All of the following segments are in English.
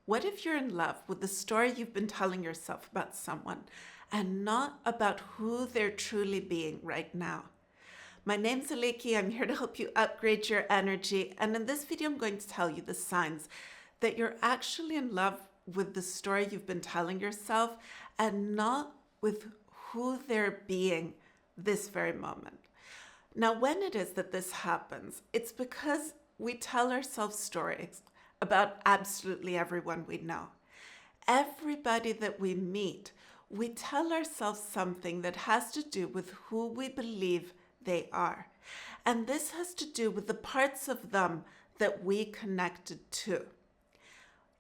What if you're in love with the story you've been telling yourself about someone and not about who they're truly being right now? My name's Aliki. I'm here to help you upgrade your energy. And in this video, I'm going to tell you the signs that you're actually in love with the story you've been telling yourself and not with who they're being this very moment. Now, when it is that this happens, it's because we tell ourselves stories about absolutely everyone we know. Everybody that we meet, we tell ourselves something that has to do with who we believe they are. And this has to do with the parts of them that we connected to.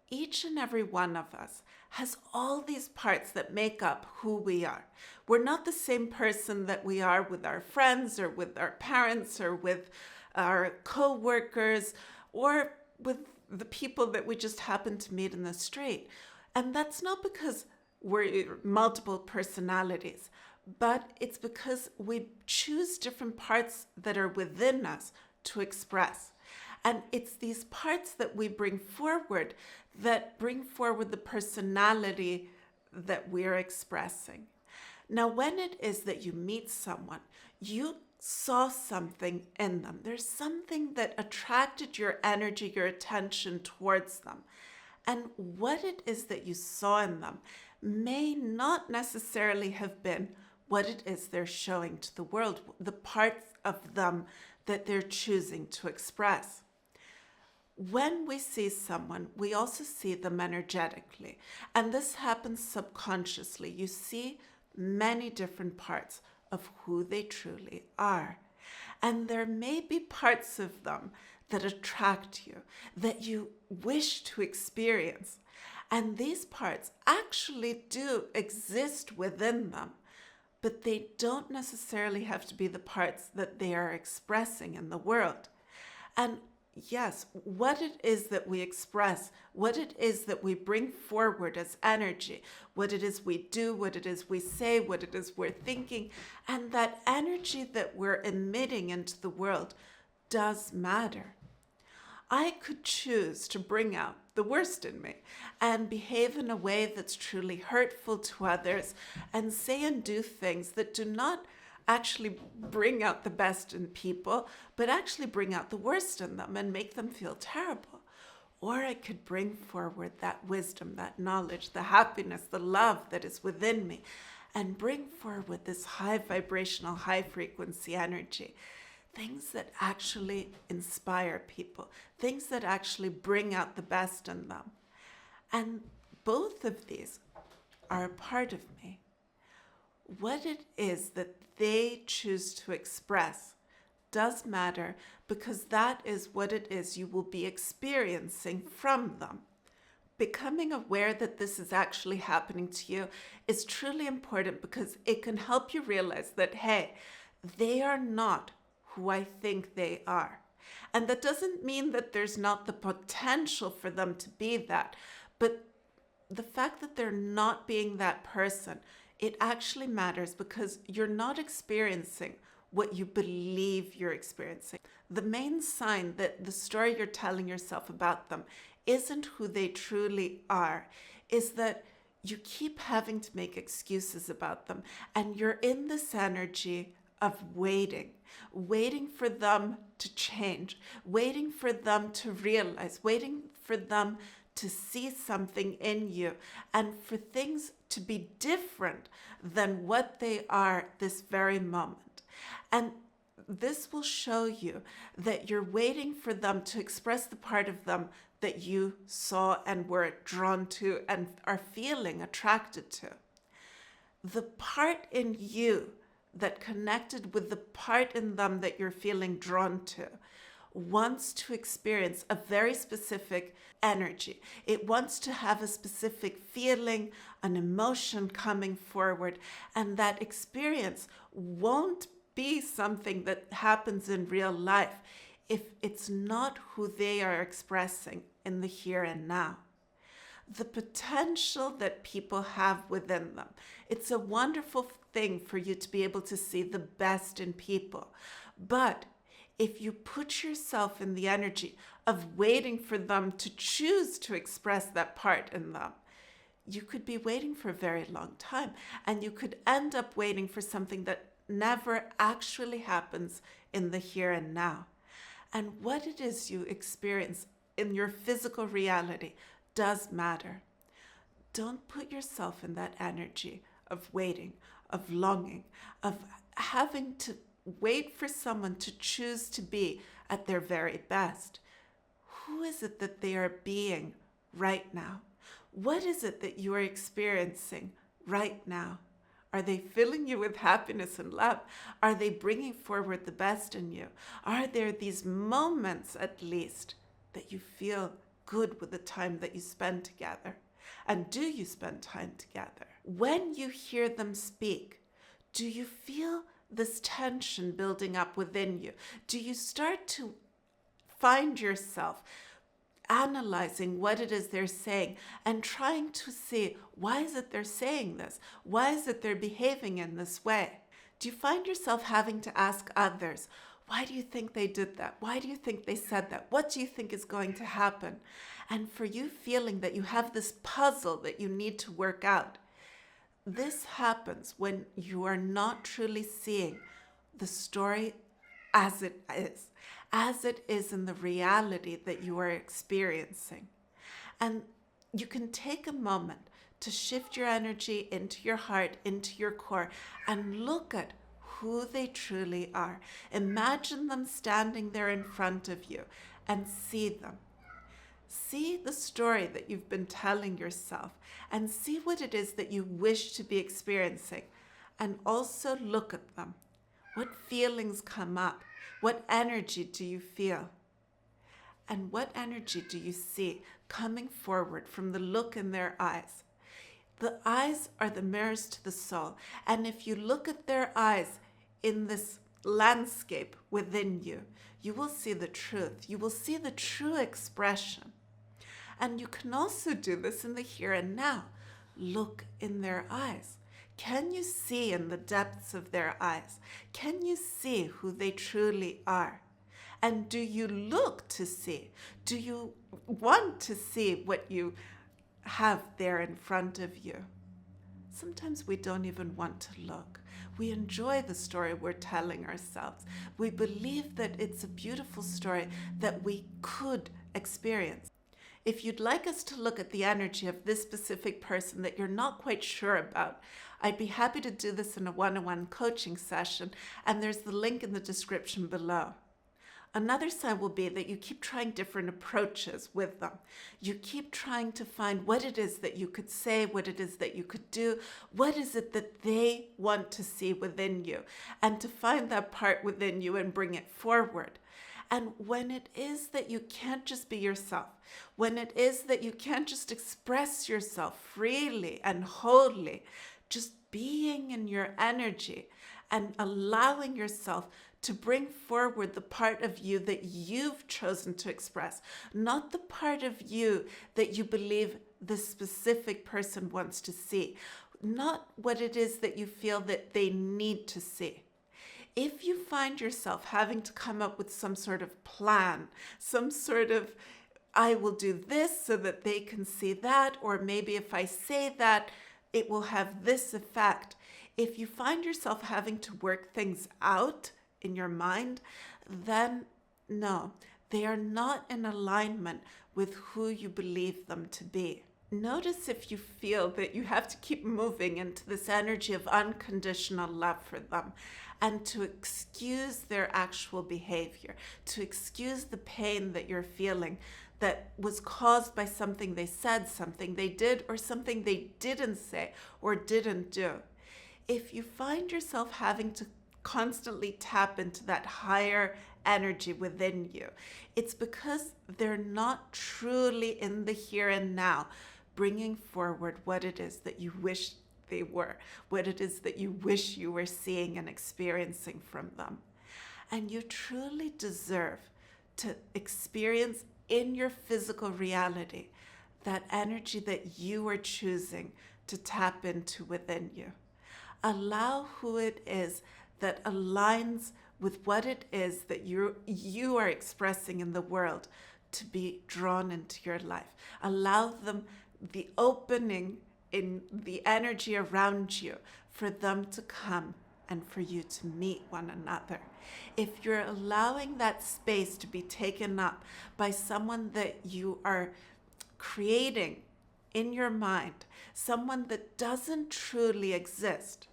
Each and every one of us has all these parts that make up who we are. We're not the same person that we are with our friends or with our parents or with our co-workers or with the people that we just happen to meet in the street. And that's not because we're multiple personalities, but it's because we choose different parts that are within us to express. And it's these parts that we bring forward that bring forward the personality that we're expressing. Now, when it is that you meet someone, you saw something in them. There's something that attracted your energy, your attention towards them. And what it is that you saw in them may not necessarily have been what it is they're showing to the world, the parts of them that they're choosing to express. When we see someone, we also see them energetically. And this happens subconsciously. You see many different parts of who they truly are. And there may be parts of them that attract you, that you wish to experience. And these parts actually do exist within them, but they don't necessarily have to be the parts that they are expressing in the world. And yes, what it is that we express, what it is that we bring forward as energy, what it is we do, what it is we say, what it is we're thinking, and that energy that we're emitting into the world does matter. I could choose to bring out the worst in me and behave in a way that's truly hurtful to others and say and do things that do not actually bring out the best in people, but actually bring out the worst in them and make them feel terrible. Or I could bring forward that wisdom, that knowledge, the happiness, the love that is within me, and bring forward this high vibrational, high frequency energy. Things that actually inspire people, things that actually bring out the best in them. And both of these are a part of me. What it is that they choose to express does matter, because that is what it is you will be experiencing from them. Becoming aware that this is actually happening to you is truly important, because it can help you realize that, hey, they are not who I think they are. And that doesn't mean that there's not the potential for them to be that, but the fact that they're not being that person, it actually matters, because you're not experiencing what you believe you're experiencing. The main sign that the story you're telling yourself about them isn't who they truly are is that you keep having to make excuses about them, and you're in this energy of waiting for them to change, waiting for them to realize, waiting for them to see something in you, and for things to be different than what they are this very moment. And this will show you that you're waiting for them to express the part of them that you saw and were drawn to and are feeling attracted to. The part in you that connected with the part in them that you're feeling drawn to wants to experience a very specific energy. It wants to have a specific feeling, an emotion coming forward, and that experience won't be something that happens in real life if it's not who they are expressing in the here and now. The potential that people have within them. It's a wonderful thing for you to be able to see the best in people. But if you put yourself in the energy of waiting for them to choose to express that part in them. You could be waiting for a very long time, and you could end up waiting for something that never actually happens in the here and now. And what it is you experience in your physical reality does matter. Don't put yourself in that energy of waiting, of longing, of having to wait for someone to choose to be at their very best. Who is it that they are being right now? What is it that you are experiencing right now? Are they filling you with happiness and love? Are they bringing forward the best in you? Are there these moments, at least, that you feel good with the time that you spend together? And do you spend time together? When you hear them speak, do you feel this tension building up within you? Do you start to find yourself analyzing what it is they're saying and trying to see, why is it they're saying this? Why is it they're behaving in this way? Do you find yourself having to ask others, why do you think they did that? Why do you think they said that? What do you think is going to happen? And for you feeling that you have this puzzle that you need to work out. This happens when you are not truly seeing the story as it is in the reality that you are experiencing. And you can take a moment to shift your energy into your heart, into your core, and look at who they truly are. Imagine them standing there in front of you and see them. See the story that you've been telling yourself and see what it is that you wish to be experiencing. And also look at them. What feelings come up? What energy do you feel? And what energy do you see coming forward from the look in their eyes? The eyes are the mirrors to the soul. And if you look at their eyes in this landscape within you, you will see the truth. You will see the true expression. And you can also do this in the here and now. Look in their eyes. Can you see in the depths of their eyes? Can you see who they truly are? And do you look to see? Do you want to see what you have there in front of you? Sometimes we don't even want to look. We enjoy the story we're telling ourselves. We believe that it's a beautiful story that we could experience. If you'd like us to look at the energy of this specific person that you're not quite sure about, I'd be happy to do this in a one-on-one coaching session, and there's the link in the description below. Another sign will be that you keep trying different approaches with them. You keep trying to find what it is that you could say, what it is that you could do, what is it that they want to see within you, and to find that part within you and bring it forward. And when it is that you can't just be yourself, when it is that you can't just express yourself freely and wholly, just being in your energy and allowing yourself to bring forward the part of you that you've chosen to express, not the part of you that you believe the specific person wants to see, not what it is that you feel that they need to see. If you find yourself having to come up with some sort of plan, some sort of, I will do this so that they can see that, or maybe if I say that, it will have this effect. If you find yourself having to work things out in your mind, then no, they are not in alignment with who you believe them to be. Notice if you feel that you have to keep moving into this energy of unconditional love for them and to excuse their actual behavior, to excuse the pain that you're feeling that was caused by something they said, something they did, or something they didn't say or didn't do. If you find yourself having to constantly tap into that higher energy within you, it's because they're not truly in the here and now, bringing forward what it is that you wish they were, what it is that you wish you were seeing and experiencing from them. And you truly deserve to experience in your physical reality that energy that you are choosing to tap into within you. Allow who it is that aligns with what it is that you are expressing in the world to be drawn into your life. Allow them the opening in the energy around you for them to come and for you to meet one another. If you're allowing that space to be taken up by someone that you are creating in your mind, someone that doesn't truly exist,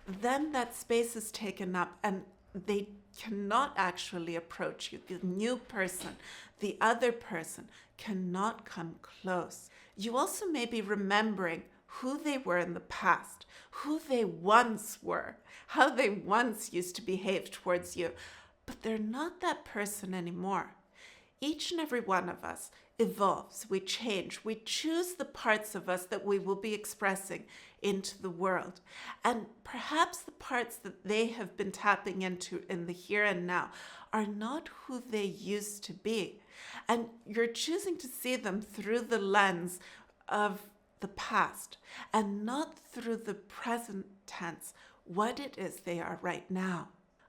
then that space is taken up and they cannot actually approach you. The new person, the other person, cannot come close. You also may be remembering who they were in the past, who they once were, how they once used to behave towards you, but they're not that person anymore. Each and every one of us evolves, we change, we choose the parts of us that we will be expressing into the world. And perhaps the parts that they have been tapping into in the here and now are not who they used to be. And you're choosing to see them through the lens of the past and not through the present tense, what it is they are right now.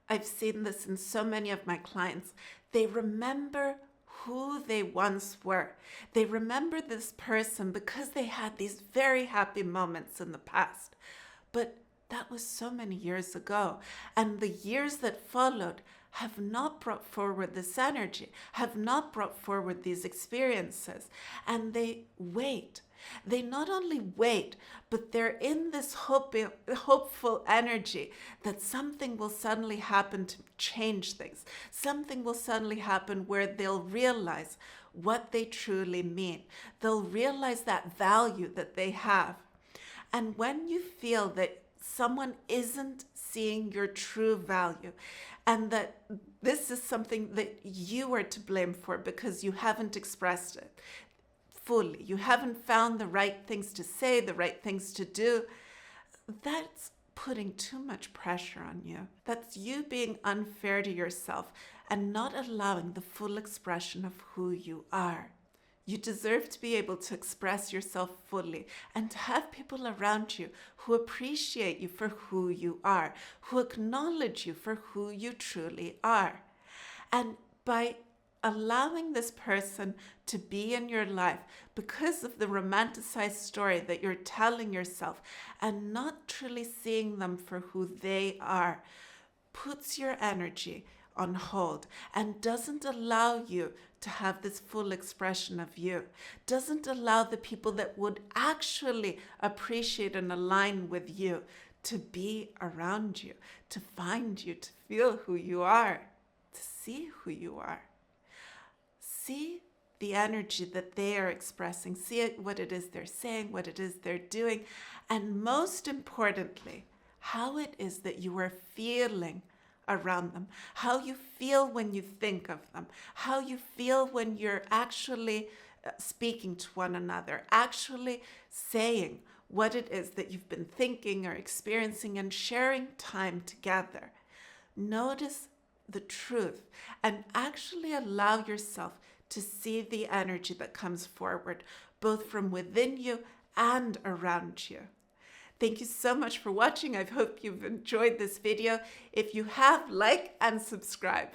I've seen this in so many of my clients. They remember who they once were. They remember this person because they had these very happy moments in the past. But that was so many years ago. And the years that followed have not brought forward this energy, have not brought forward these experiences. And they wait. They not only wait, but they're in this hopeful energy that something will suddenly happen to change things. Something will suddenly happen where they'll realize what they truly mean. They'll realize that value that they have. And when you feel that someone isn't seeing your true value and that this is something that you are to blame for because you haven't expressed it fully, you haven't found the right things to say, the right things to do, that's putting too much pressure on you. That's you being unfair to yourself and not allowing the full expression of who you are. You deserve to be able to express yourself fully and to have people around you who appreciate you for who you are, who acknowledge you for who you truly are. And by allowing this person to be in your life because of the romanticized story that you're telling yourself and not truly seeing them for who they are, puts your energy on hold and doesn't allow you to have this full expression of you, doesn't allow the people that would actually appreciate and align with you to be around you, to find you, to feel who you are, to see who you are. See the energy that they are expressing, see what it is they're saying, what it is they're doing, and most importantly, how it is that you are feeling around them, how you feel when you think of them, how you feel when you're actually speaking to one another, actually saying what it is that you've been thinking or experiencing and sharing time together. Notice the truth and actually allow yourself to see the energy that comes forward, both from within you and around you. Thank you so much for watching. I hope you've enjoyed this video. If you have, like and subscribe.